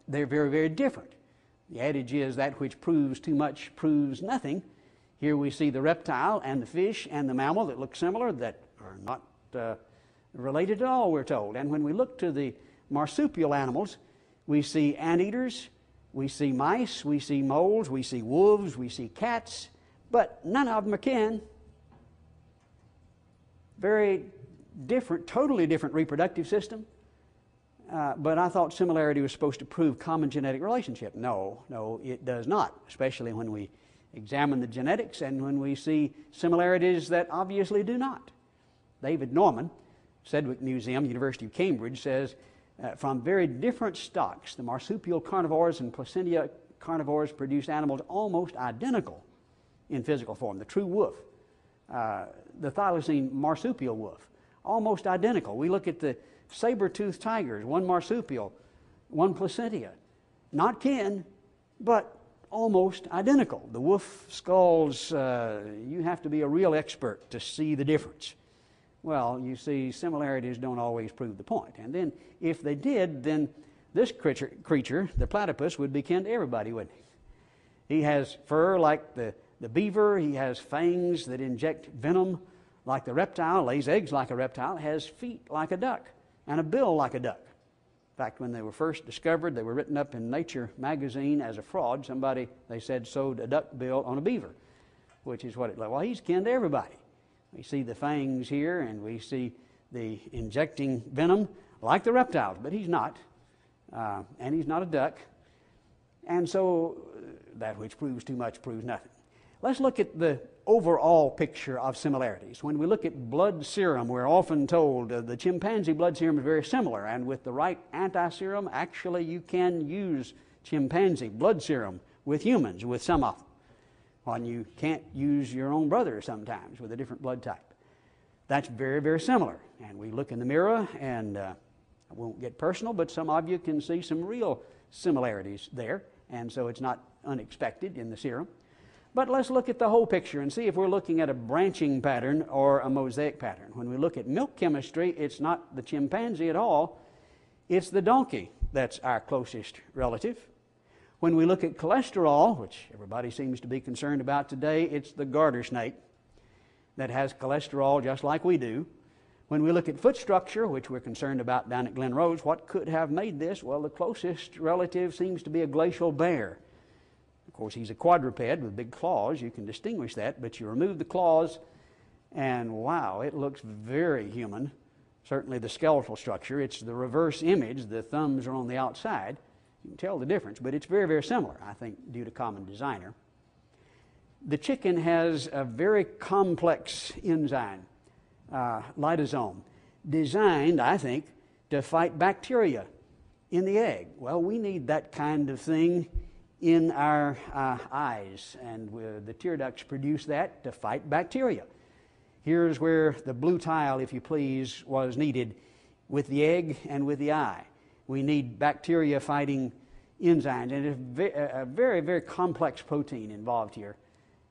they're very, very different. The adage is that which proves too much proves nothing. Here we see the reptile and the fish and the mammal that look similar, that are not related at all, we're told. And when we look to the marsupial animals, we see anteaters, we see mice, we see moles, we see wolves, we see cats, but none of them are kin. Very different, totally different reproductive system. But I thought similarity was supposed to prove common genetic relationship. No, it does not, especially when we examine the genetics and when we see similarities that obviously do not. David Norman, Sedgwick Museum, University of Cambridge, says from very different stocks, the marsupial carnivores and placentia carnivores produce animals almost identical in physical form. The true wolf, the thylacine marsupial wolf, almost identical. We look at the saber-toothed tigers, one marsupial, one placentia. Not kin, but almost identical. The wolf skulls, you have to be a real expert to see the difference. Well, you see, similarities don't always prove the point. And then, if they did, then this creature, the platypus, would be kin to everybody, wouldn't he? He has fur like the beaver. He has fangs that inject venom like the reptile, lays eggs like a reptile, has feet like a duck, and a bill like a duck. In fact, when they were first discovered, they were written up in Nature magazine as a fraud. Somebody, they said, sewed a duck bill on a beaver, which is what it looked like. Well, he's kin to everybody. We see the fangs here, and we see the injecting venom like the reptiles, but he's not. And he's not a duck. And so that which proves too much proves nothing. Let's look at the overall picture of similarities. When we look at blood serum, we're often told the chimpanzee blood serum is very similar, and with the right anti-serum, actually you can use chimpanzee blood serum with humans, with some of them, when you can't use your own brother sometimes with a different blood type. That's very, very similar. And we look in the mirror, and I won't get personal, but some of you can see some real similarities there, and so it's not unexpected in the serum. But let's look at the whole picture and see if we're looking at a branching pattern or a mosaic pattern. When we look at milk chemistry, it's not the chimpanzee at all. It's the donkey that's our closest relative. When we look at cholesterol, which everybody seems to be concerned about today, it's the garter snake that has cholesterol just like we do. When we look at foot structure, which we're concerned about down at Glen Rose, what could have made this? Well, the closest relative seems to be a glacial bear. Of course, he's a quadruped with big claws. You can distinguish that, but you remove the claws, and wow, it looks very human. Certainly the skeletal structure. It's the reverse image. The thumbs are on the outside. You can tell the difference, but it's very, very similar, I think, due to common designer. The chicken has a very complex enzyme, lysosome, designed, I think, to fight bacteria in the egg. Well, we need that kind of thing in our eyes, and the tear ducts produce that to fight bacteria. Here's where the blue tile, if you please, was needed with the egg and with the eye. We need bacteria-fighting enzymes, and it's a very, very complex protein involved here.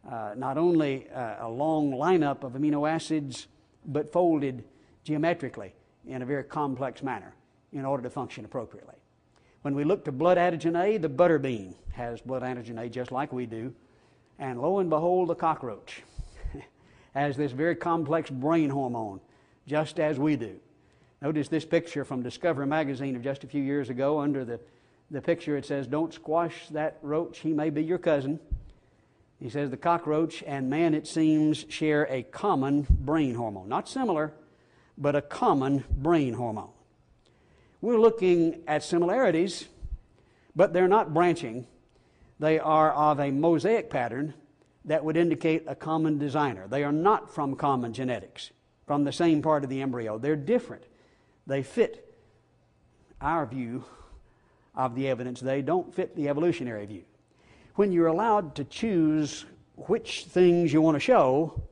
Not only a long lineup of amino acids, but folded geometrically in a very complex manner in order to function appropriately. When we look to blood antigen A, the butterbean has blood antigen A just like we do, and lo and behold, the cockroach has this very complex brain hormone just as we do. Notice this picture from Discovery magazine of just a few years ago. Under the picture it says, "Don't squash that roach, he may be your cousin." He says the cockroach and man, it seems, share a common brain hormone. Not similar, but a common brain hormone. We're looking at similarities, but they're not branching. They are of a mosaic pattern that would indicate a common designer. They are not from common genetics, from the same part of the embryo. They're different. They fit our view of the evidence. They don't fit the evolutionary view. When you're allowed to choose which things you want to show,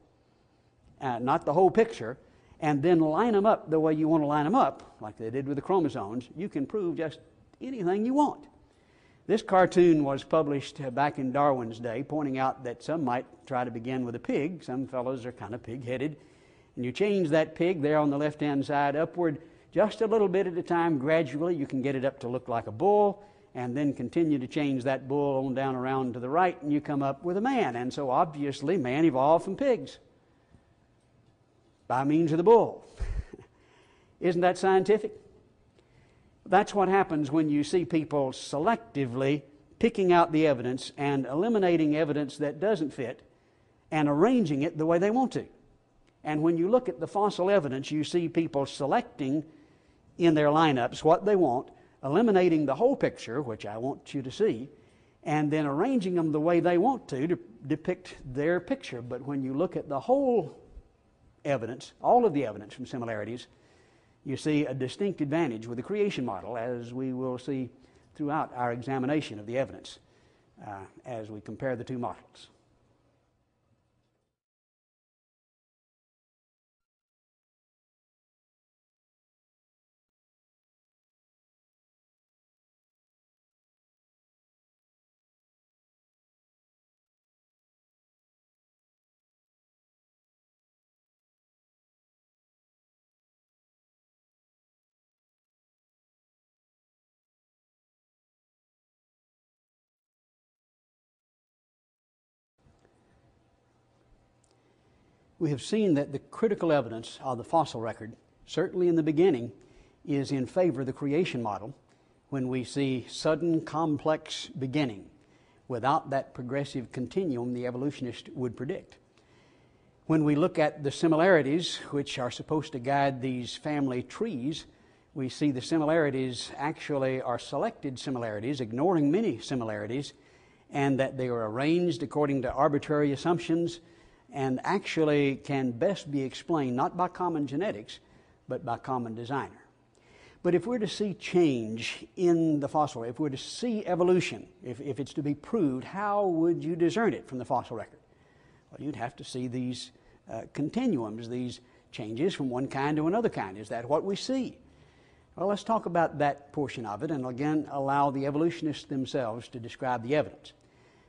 not the whole picture, and then line them up the way you want to line them up, like they did with the chromosomes, you can prove just anything you want. This cartoon was published back in Darwin's day, pointing out that some might try to begin with a pig. Some fellows are kind of pig-headed. And you change that pig there on the left-hand side upward just a little bit at a time. Gradually, you can get it up to look like a bull. and then continue to change that bull on down around to the right, and you come up with a man. And so obviously man evolved from pigs by means of the bull. Isn't that scientific? That's what happens when you see people selectively picking out the evidence and eliminating evidence that doesn't fit and arranging it the way they want to. And when you look at the fossil evidence, you see people selecting in their lineups what they want, eliminating the whole picture, which I want you to see, and then arranging them the way they want to depict their picture. But when you look at the whole evidence, all of the evidence from similarities, you see a distinct advantage with the creation model, as we will see throughout our examination of the evidence as we compare the two models. We have seen that the critical evidence of the fossil record, certainly in the beginning, is in favor of the creation model when we see sudden, complex beginning without that progressive continuum the evolutionist would predict. When we look at the similarities, which are supposed to guide these family trees, we see the similarities actually are selected similarities, ignoring many similarities, and that they are arranged according to arbitrary assumptions and actually can best be explained not by common genetics, but by common designer. But if we're to see change in the fossil, if we're to see evolution, if it's to be proved, how would you discern it from the fossil record? Well, you'd have to see these continuums, these changes from one kind to another kind. Is that what we see? Well, let's talk about that portion of it, and again allow the evolutionists themselves to describe the evidence.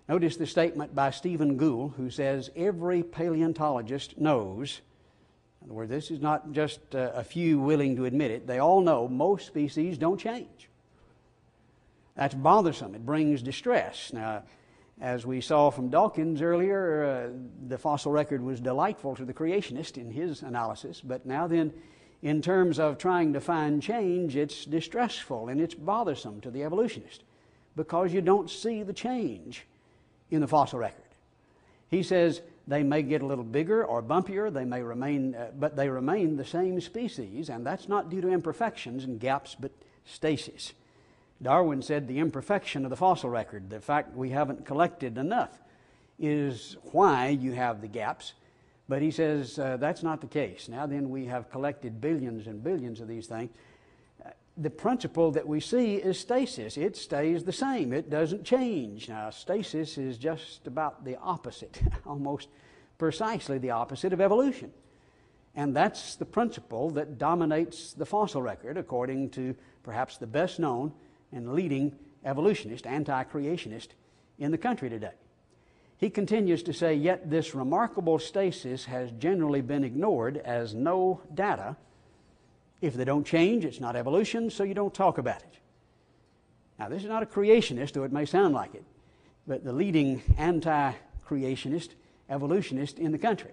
Notice the statement by Stephen Gould, who says, every paleontologist knows, in other words, this is not just a few willing to admit it, they all know most species don't change. That's bothersome. It brings distress. Now, as we saw from Dawkins earlier, the fossil record was delightful to the creationist in his analysis, but now then, in terms of trying to find change, it's distressful and it's bothersome to the evolutionist because you don't see the change in the fossil record. He says they may get a little bigger or bumpier, they may remain, but they remain the same species, and that's not due to imperfections and gaps, but stasis. Darwin said the imperfection of the fossil record, the fact we haven't collected enough, is why you have the gaps. But he says that's not the case. Now then, we have collected billions and billions of these things. The principle that we see is stasis. It stays the same. It doesn't change. Now, stasis is just about the opposite, almost precisely the opposite of evolution. And that's the principle that dominates the fossil record, according to perhaps the best known and leading evolutionist, anti-creationist in the country today. He continues to say, yet this remarkable stasis has generally been ignored as no data. If they don't change, it's not evolution, so you don't talk about it. Now, this is not a creationist, though it may sound like it, but the leading anti-creationist, evolutionist in the country.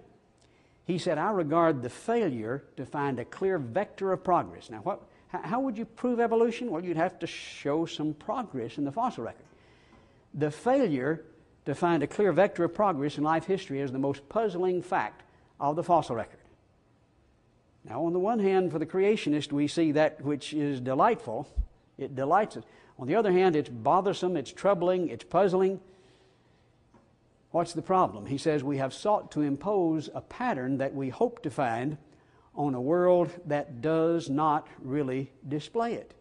He said, I regard the failure to find a clear vector of progress. Now, how would you prove evolution? Well, you'd have to show some progress in the fossil record. The failure to find a clear vector of progress in life history is the most puzzling fact of the fossil record. Now, on the one hand, for the creationist, we see that which is delightful. It delights us. On the other hand, it's bothersome, it's troubling, it's puzzling. What's the problem? He says we have sought to impose a pattern that we hope to find on a world that does not really display it.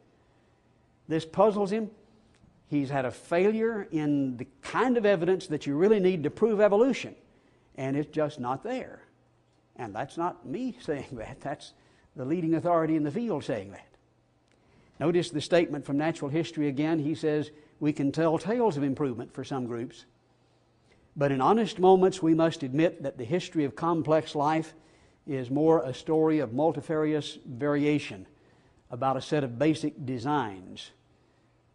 This puzzles him. He's had a failure in the kind of evidence that you really need to prove evolution, and it's just not there. And that's not me saying that. That's the leading authority in the field saying that. Notice the statement from Natural History again. He says, we can tell tales of improvement for some groups, but in honest moments we must admit that the history of complex life is more a story of multifarious variation about a set of basic designs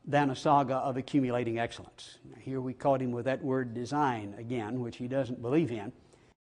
than a saga of accumulating excellence. Now, here we caught him with that word design again, which he doesn't believe in.